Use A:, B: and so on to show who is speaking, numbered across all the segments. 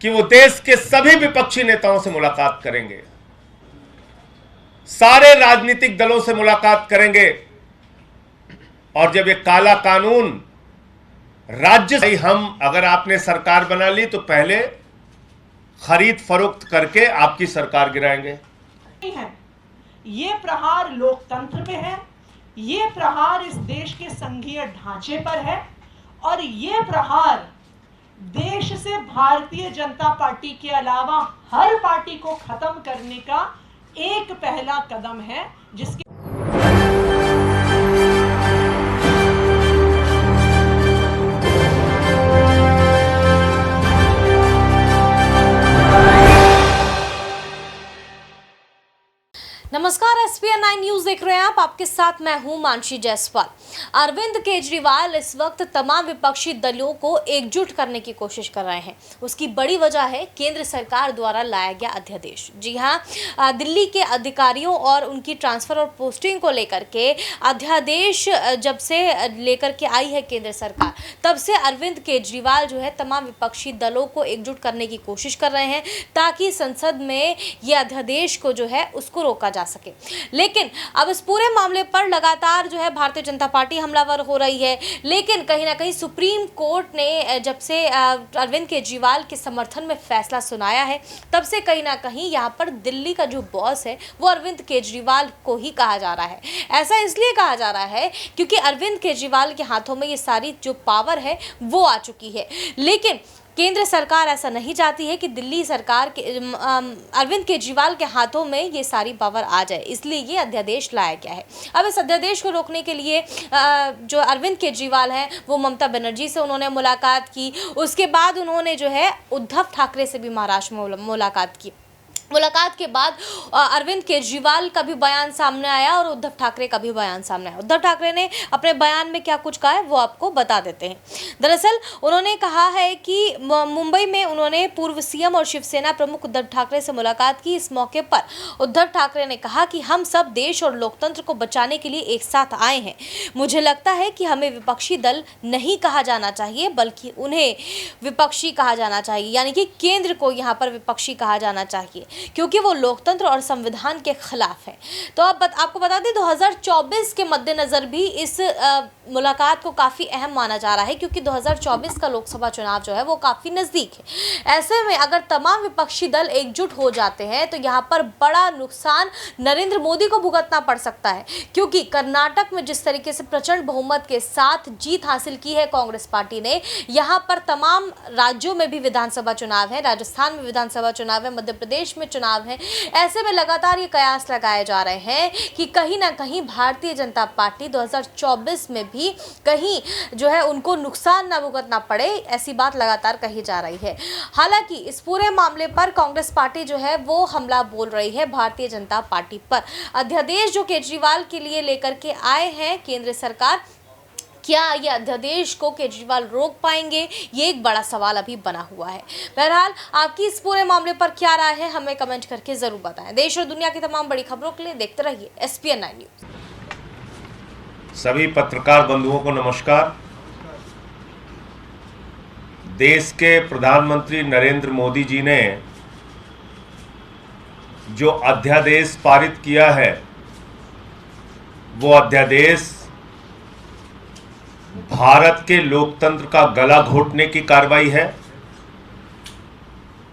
A: कि वो देश के सभी विपक्षी नेताओं से मुलाकात करेंगे, सारे राजनीतिक दलों से मुलाकात करेंगे, और जब ये काला कानून राज्य हम अगर आपने सरकार बना ली तो पहले खरीद फरोख्त करके आपकी सरकार गिराएंगे।
B: ये प्रहार लोकतंत्र पे है, ये प्रहार इस देश के संघीय ढांचे पर है, और ये प्रहार देश से भारतीय जनता पार्टी के अलावा हर पार्टी को खत्म करने का एक पहला कदम है, जिसके
C: नमस्कार, SPN 9 न्यूज देख रहे हैं आप। आपके साथ मैं हूं मानसी जायसवाल। अरविंद केजरीवाल इस वक्त तमाम विपक्षी दलों को एकजुट करने की कोशिश कर रहे हैं। उसकी बड़ी वजह है केंद्र सरकार द्वारा लाया गया अध्यादेश। जी हां, दिल्ली के अधिकारियों और उनकी ट्रांसफर और पोस्टिंग को लेकर के अध्यादेश जब से लेकर के आई है केंद्र सरकार, तब से अरविंद केजरीवाल जो है तमाम विपक्षी दलों को एकजुट करने की कोशिश कर रहे हैं ताकि संसद में ये अध्यादेश को जो है उसको रोका जा सके। लेकिन अब इस पूरे मामले पर लगातार जो है भारतीय जनता पार्टी हमलावर हो रही है। लेकिन कहीं ना कहीं सुप्रीम कोर्ट ने जब से अरविंद केजरीवाल के समर्थन में फैसला सुनाया है, तब से कहीं ना कहीं यहाँ पर दिल्ली का जो बॉस है वो अरविंद केजरीवाल को ही कहा जा रहा है। ऐसा इसलिए कहा जा रहा है क्योंकि अरविंद केजरीवाल के हाथों में ये सारी जो पावर है वो आ चुकी है। लेकिन केंद्र सरकार ऐसा नहीं चाहती है कि दिल्ली सरकार के अरविंद केजरीवाल के हाथों में ये सारी पावर आ जाए, इसलिए ये अध्यादेश लाया गया है। अब इस अध्यादेश को रोकने के लिए जो अरविंद केजरीवाल हैं वो ममता बनर्जी से उन्होंने मुलाकात की। उसके बाद उन्होंने जो है उद्धव ठाकरे से भी महाराष्ट्र में मुलाकात की। मुलाकात के बाद अरविंद केजरीवाल का भी बयान सामने आया और उद्धव ठाकरे का भी बयान सामने आया। उद्धव ठाकरे ने अपने बयान में क्या कुछ कहा है वो आपको बता देते हैं। दरअसल उन्होंने कहा है कि मुंबई में उन्होंने पूर्व सीएम और शिवसेना प्रमुख उद्धव ठाकरे से मुलाकात की। इस मौके पर उद्धव ठाकरे ने कहा कि हम सब देश और लोकतंत्र को बचाने के लिए एक साथ आए हैं। मुझे लगता है कि हमें विपक्षी दल नहीं कहा जाना चाहिए बल्कि उन्हें विपक्षी कहा जाना चाहिए, यानी कि केंद्र को यहाँ पर विपक्षी कहा जाना चाहिए क्योंकि वो लोकतंत्र और संविधान के खिलाफ है। तो अब आपको बता दें 2024 के मद्देनजर भी इस मुलाकात को काफ़ी अहम माना जा रहा है क्योंकि 2024 का लोकसभा चुनाव जो है वो काफ़ी नज़दीक है। ऐसे में अगर तमाम विपक्षी दल एकजुट हो जाते हैं तो यहाँ पर बड़ा नुकसान नरेंद्र मोदी को भुगतना पड़ सकता है, क्योंकि कर्नाटक में जिस तरीके से प्रचंड बहुमत के साथ जीत हासिल की है कांग्रेस पार्टी ने, यहाँ पर तमाम राज्यों में भी विधानसभा चुनाव है, राजस्थान में विधानसभा चुनाव है, मध्य प्रदेश में चुनाव है। ऐसे में लगातार ये कयास लगाए जा रहे हैं कि कहीं ना कहीं भारतीय जनता पार्टी 2024 में भी कहीं जो है उनको नुकसान ना भुगतना पड़े, ऐसी बात लगातार कही जा रही है। हालांकि इस पूरे मामले पर कांग्रेस पार्टी जो है वो हमला बोल रही है भारतीय जनता पार्टी पर। अध्यादेश जो केजरीवाल के लिए लेकर के आए हैं केंद्र सरकार, क्या ये अध्यादेश को केजरीवाल रोक पाएंगे, ये एक बड़ा सवाल अभी बना हुआ है। बहरहाल आपकी इस पूरे मामले पर क्या राय है हमें कमेंट करके जरूर बताएं। देश और दुनिया की तमाम बड़ी खबरों के लिए देखते रहिए SPN 9 न्यूज।
A: सभी पत्रकार बंधुओं को नमस्कार। देश के प्रधानमंत्री नरेंद्र मोदी जी ने जो अध्यादेश पारित किया है वो अध्यादेश भारत के लोकतंत्र का गला घोटने की कार्रवाई है।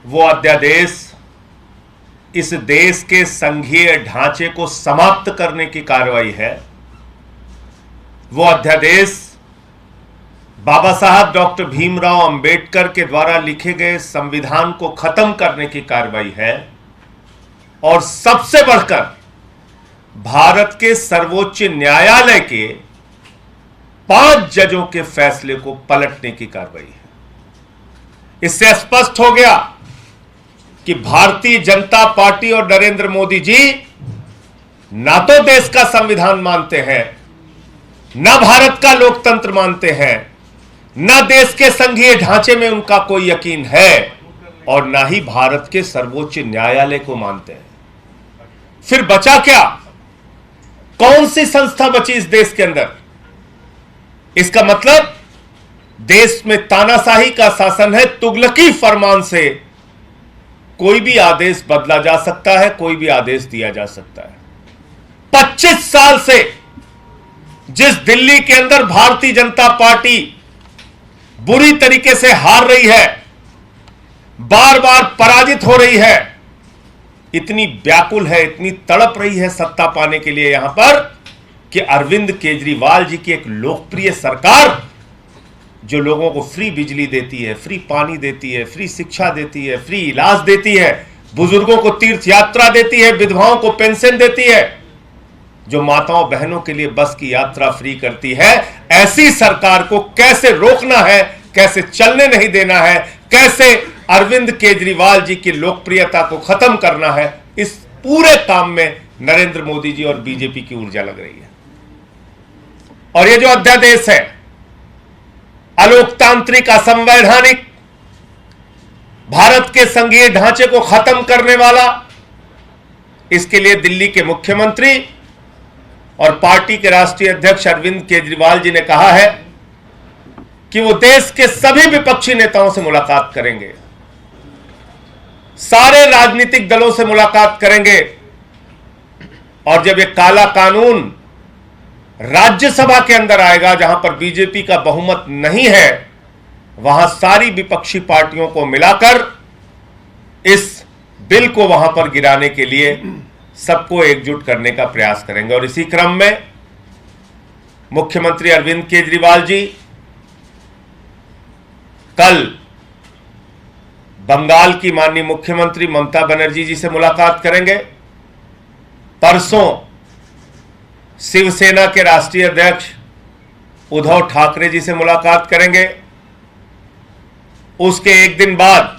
A: वो अध्यादेश इस देश के संघीय ढांचे को समाप्त करने की कार्रवाई है। वो अध्यादेश बाबा साहब डॉक्टर भीमराव अंबेडकर के द्वारा लिखे गए संविधान को खत्म करने की कार्रवाई है, और सबसे बढ़कर भारत के सर्वोच्च न्यायालय के 5 जजों के फैसले को पलटने की कार्रवाई है। इससे स्पष्ट हो गया कि भारतीय जनता पार्टी और नरेंद्र मोदी जी ना तो देश का संविधान मानते हैं, ना भारत का लोकतंत्र मानते हैं, ना देश के संघीय ढांचे में उनका कोई यकीन है, और ना ही भारत के सर्वोच्च न्यायालय को मानते हैं। फिर बचा क्या? कौन सी संस्था बची इस देश के अंदर? इसका मतलब देश में तानाशाही का शासन है, तुगलकी फरमान से कोई भी आदेश बदला जा सकता है, कोई भी आदेश दिया जा सकता है। 25 साल से जिस दिल्ली के अंदर भारतीय जनता पार्टी बुरी तरीके से हार रही है, बार बार पराजित हो रही है, इतनी व्याकुल है, इतनी तड़प रही है सत्ता पाने के लिए यहां पर, कि अरविंद केजरीवाल जी की एक लोकप्रिय सरकार जो लोगों को फ्री बिजली देती है, फ्री पानी देती है, फ्री शिक्षा देती है, फ्री इलाज देती है, बुजुर्गों को तीर्थ यात्रा देती है, विधवाओं को पेंशन देती है, जो माताओं बहनों के लिए बस की यात्रा फ्री करती है, ऐसी सरकार को कैसे रोकना है, कैसे चलने नहीं देना है, कैसे अरविंद केजरीवाल जी की लोकप्रियता को खत्म करना है, इस पूरे काम में नरेंद्र मोदी जी और बीजेपी की ऊर्जा लग रही है। और ये जो अध्यादेश है, अलोकतांत्रिक, असंवैधानिक, भारत के संघीय ढांचे को खत्म करने वाला, इसके लिए दिल्ली के मुख्यमंत्री और पार्टी के राष्ट्रीय अध्यक्ष अरविंद केजरीवाल जी ने कहा है कि वो देश के सभी विपक्षी नेताओं से मुलाकात करेंगे, सारे राजनीतिक दलों से मुलाकात करेंगे, और जब ये काला कानून राज्यसभा के अंदर आएगा, जहां पर बीजेपी का बहुमत नहीं है, वहां सारी विपक्षी पार्टियों को मिलाकर इस बिल को वहां पर गिराने के लिए सबको एकजुट करने का प्रयास करेंगे। और इसी क्रम में मुख्यमंत्री अरविंद केजरीवाल जी कल बंगाल की माननीय मुख्यमंत्री ममता बनर्जी जी से मुलाकात करेंगे, परसों शिवसेना के राष्ट्रीय अध्यक्ष उद्धव ठाकरे जी से मुलाकात करेंगे, उसके एक दिन बाद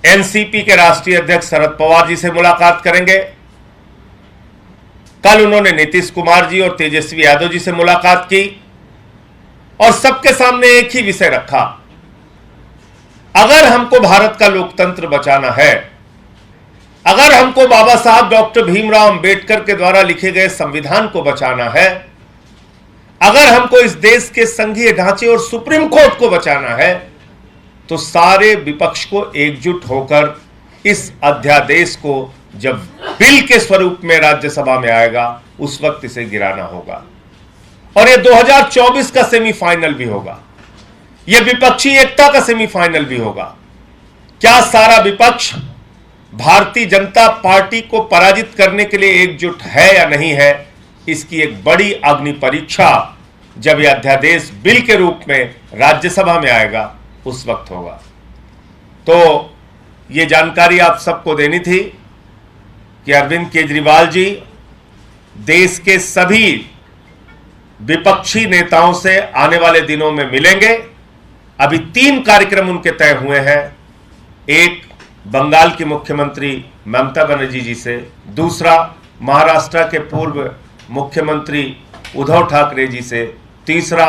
A: एनसीपी के राष्ट्रीय अध्यक्ष शरद पवार जी से मुलाकात करेंगे। कल उन्होंने नीतीश कुमार जी और तेजस्वी यादव जी से मुलाकात की और सबके सामने एक ही विषय रखा, अगर हमको भारत का लोकतंत्र बचाना है, अगर हमको बाबा साहब डॉक्टर भीमराव अंबेडकर के द्वारा लिखे गए संविधान को बचाना है, अगर हमको इस देश के संघीय ढांचे और सुप्रीम कोर्ट को बचाना है, तो सारे विपक्ष को एकजुट होकर इस अध्यादेश को जब बिल के स्वरूप में राज्यसभा में आएगा, उस वक्त इसे गिराना होगा। और यह 2024 का सेमीफाइनल भी होगा, यह विपक्षी एकता का सेमीफाइनल भी होगा। क्या सारा विपक्ष भारतीय जनता पार्टी को पराजित करने के लिए एकजुट है या नहीं है, इसकी एक बड़ी अग्नि परीक्षा जब यह अध्यादेश बिल के रूप में राज्यसभा में आएगा, उस वक्त होगा। तो यह जानकारी आप सबको देनी थी कि अरविंद केजरीवाल जी देश के सभी विपक्षी नेताओं से आने वाले दिनों में मिलेंगे। अभी 3 कार्यक्रम उनके तय हुए हैं, एक बंगाल की मुख्यमंत्री ममता बनर्जी जी से, दूसरा महाराष्ट्र के पूर्व मुख्यमंत्री उद्धव ठाकरे जी से, तीसरा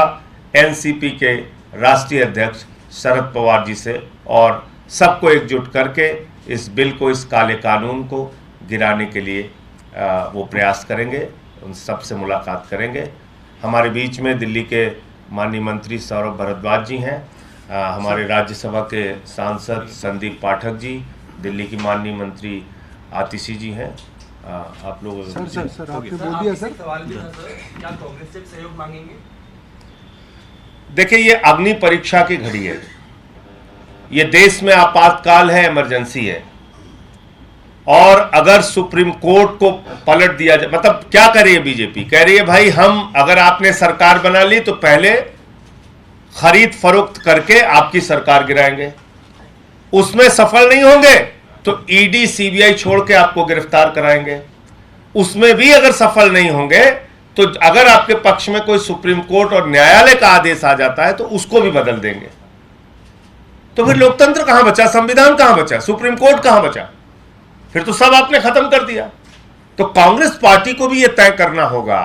A: एनसीपी के राष्ट्रीय अध्यक्ष शरद पवार जी से, और सबको एकजुट करके इस बिल को, इस काले कानून को गिराने के लिए वो प्रयास करेंगे, उन सबसे मुलाकात करेंगे। हमारे बीच में दिल्ली के माननीय मंत्री सौरभ भारद्वाज जी हैं, हमारे राज्यसभा के सांसद संदीप पाठक जी, दिल्ली की माननीय मंत्री आतिशी जी हैं। आप लोग
D: सर आपने बोल दिया सर।
E: सवाल भी था सर, क्या कांग्रेस से सहयोग मांगेंगे?
A: देखिए, ये अग्नि परीक्षा की घड़ी है, ये देश में आपातकाल है, इमरजेंसी है, और अगर सुप्रीम कोर्ट को पलट दिया जाए, मतलब क्या कर रही है बीजेपी? कह रही है भाई, हम अगर आपने सरकार बना ली तो पहले खरीद फरोख्त करके आपकी सरकार गिराएंगे, उसमें सफल नहीं होंगे तो ईडी सीबीआई छोड़ के आपको गिरफ्तार कराएंगे, उसमें भी अगर सफल नहीं होंगे तो अगर आपके पक्ष में कोई सुप्रीम कोर्ट और न्यायालय का आदेश आ जाता है तो उसको भी बदल देंगे। तो फिर लोकतंत्र कहां बचा, संविधान कहां बचा, सुप्रीम कोर्ट कहां बचा? फिर तो सब आपने खत्म कर दिया। तो कांग्रेस पार्टी को भी यह तय करना होगा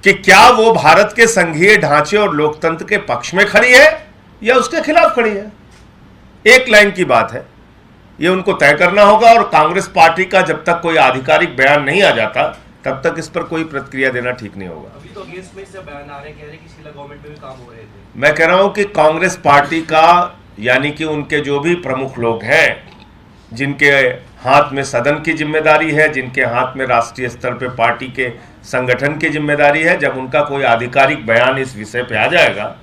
A: कि क्या वो भारत के संघीय ढांचे और लोकतंत्र के पक्ष में खड़ी है या उसके खिलाफ खड़ी है। एक लाइन की बात है, ये उनको तय करना होगा। और कांग्रेस पार्टी का जब तक कोई आधिकारिक बयान नहीं आ जाता तब तक इस पर कोई प्रतिक्रिया देना ठीक नहीं होगा।
E: अभी तो अगेंस्ट में से बयान आ रहे, कह रहे कि शीला गवर्नमेंट में भी काम हो रहे थे।
A: मैं कह रहा हूं कि कांग्रेस पार्टी का यानी कि उनके जो भी प्रमुख लोग हैं, जिनके हाथ में सदन की जिम्मेदारी है, जिनके हाथ में राष्ट्रीय स्तर पे पार्टी के संगठन की जिम्मेदारी है, जब उनका कोई आधिकारिक बयान इस विषय पे आ जाएगा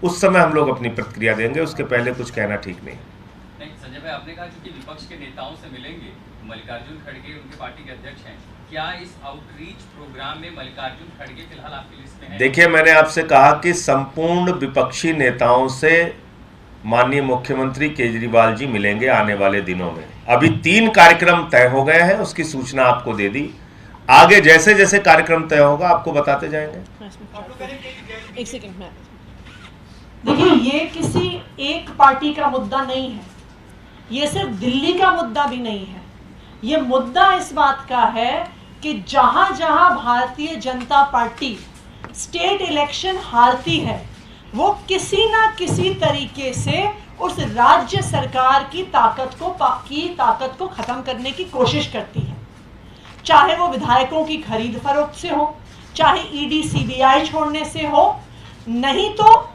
A: उस समय हम लोग अपनी प्रतिक्रिया देंगे। उसके पहले कुछ कहना ठीक नहीं।
F: संजय भाई, आपने कहा कि विपक्ष के नेताओं से मिलेंगे, मल्लिकार्जुन खड़गे उनके पार्टी के अध्यक्ष हैं, क्या इस आउटरीच प्रोग्राम में मल्लिकार्जुन खड़गे फिलहाल आपकी लिस्ट में हैं?
A: देखिए, मैंने आपसे कहा कि संपूर्ण विपक्षी नेताओं से माननीय मुख्यमंत्री केजरीवाल जी मिलेंगे आने वाले दिनों में। अभी 3 कार्यक्रम तय हो गए हैं, उसकी सूचना आपको दे दी। आगे जैसे जैसे कार्यक्रम तय होगा आपको बताते जाएंगे।
B: एक सेकंड में देखिए, ये किसी एक पार्टी का मुद्दा नहीं है, ये सिर्फ दिल्ली का मुद्दा भी नहीं है। ये मुद्दा इस बात का है कि जहां जहां Bharatiya Janata party state election हारती है, वो किसी ना किसी तरीके से उस राज्य सरकार की ताकत को खत्म करने की कोशिश करती है। चाहे वो विधायकों की खरीद फरोख्त से हो, चाहे ईडी सीबीआई छोड़ने से हो, नहीं तो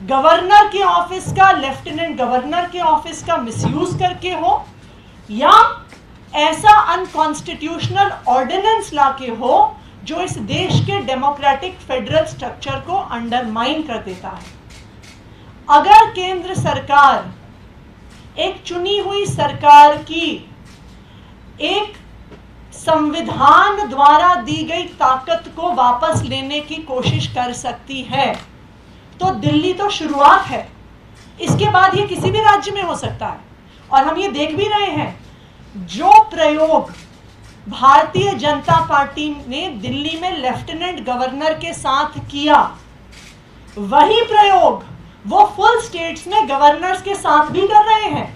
B: गवर्नर के ऑफिस का, लेफ्टिनेंट गवर्नर के ऑफिस का मिसयूज करके हो, या ऐसा अनकॉन्स्टिट्यूशनल ऑर्डिनेंस लाके हो जो इस देश के डेमोक्रेटिक फेडरल स्ट्रक्चर को अंडरमाइन कर देता है। अगर केंद्र सरकार एक चुनी हुई सरकार की एक संविधान द्वारा दी गई ताकत को वापस लेने की कोशिश कर सकती है, तो दिल्ली तो शुरुआत है, इसके बाद ये किसी भी राज्य में हो सकता है। और हम ये देख भी रहे हैं, जो प्रयोग भारतीय जनता पार्टी ने दिल्ली में लेफ्टिनेंट गवर्नर के साथ किया, वही प्रयोग वो फुल स्टेट्स में गवर्नर्स के साथ भी कर रहे हैं।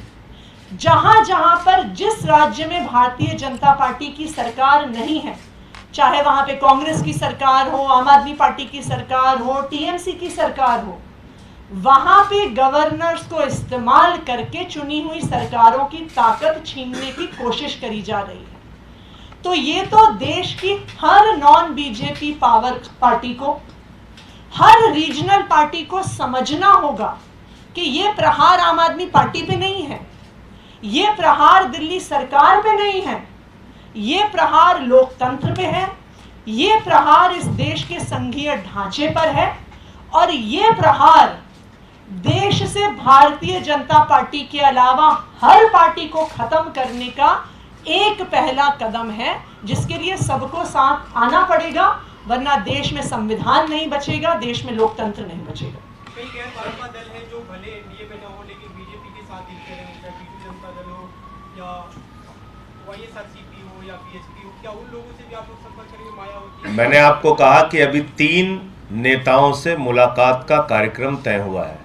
B: जहां जहां पर जिस राज्य में भारतीय जनता पार्टी की सरकार नहीं है, चाहे वहां पे कांग्रेस की सरकार हो, आम आदमी पार्टी की सरकार हो, टीएमसी की सरकार हो, वहां पे गवर्नर्स को इस्तेमाल करके चुनी हुई सरकारों की ताकत छीनने की कोशिश करी जा रही है। तो ये तो देश की हर नॉन बीजेपी पावर पार्टी को, हर रीजनल पार्टी को समझना होगा कि ये प्रहार आम आदमी पार्टी पे नहीं है, ये प्रहार दिल्ली सरकार पे नहीं है, ये प्रहार लोकतंत्र पे है, ये प्रहार इस देश के संघीय ढांचे पर है, और ये प्रहार देश से भारतीय जनता पार्टी के अलावा हर पार्टी को खत्म करने का एक पहला कदम है, जिसके लिए सबको साथ आना पड़ेगा, वरना देश में संविधान नहीं बचेगा, देश में लोकतंत्र नहीं बचेगा।
E: कई गैर भाजपा दल हैं जो भले एनडीए में न हो लेकिन बीजेपी के साथ दिखते हैं, चाहे बीजू जनता दल हो या वाईएसआरसीपी हो या बीएसपी हो, क्या उन लोगों से भी आप लोग संपर्क करेंगे? मायावती,
A: मैंने आपको कहा कि अभी 3 नेताओं से मुलाकात का कार्यक्रम तय हुआ है।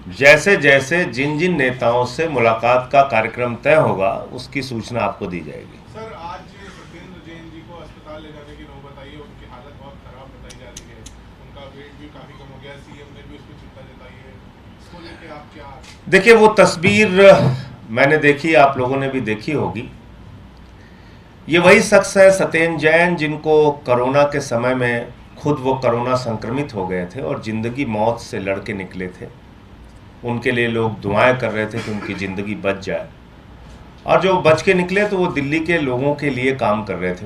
A: जैसे जैसे जिन जिन नेताओं से मुलाकात का कार्यक्रम तय होगा उसकी सूचना आपको दी जाएगी।
G: सर, आज सत्येंद्र जैन जी को अस्पताल ले जाने की नौबत आई है, उनकी हालत बहुत खराब बताई जा रही है, उनका वेट भी काफी कम हो गया, सीएम ने भी उस पर चिंता जताई है, इसको लेके आप क्या?
A: देखिए, वो तस्वीर मैंने देखी, आप लोगों ने भी देखी होगी। ये वही शख्स है सत्येंद्र जैन जिनको कोरोना के समय में खुद वो कोरोना संक्रमित हो गए थे और जिंदगी मौत से लड़के निकले थे। उनके लिए लोग दुआएं कर रहे थे कि उनकी ज़िंदगी बच जाए, और जो बच के निकले तो वो दिल्ली के लोगों के लिए काम कर रहे थे।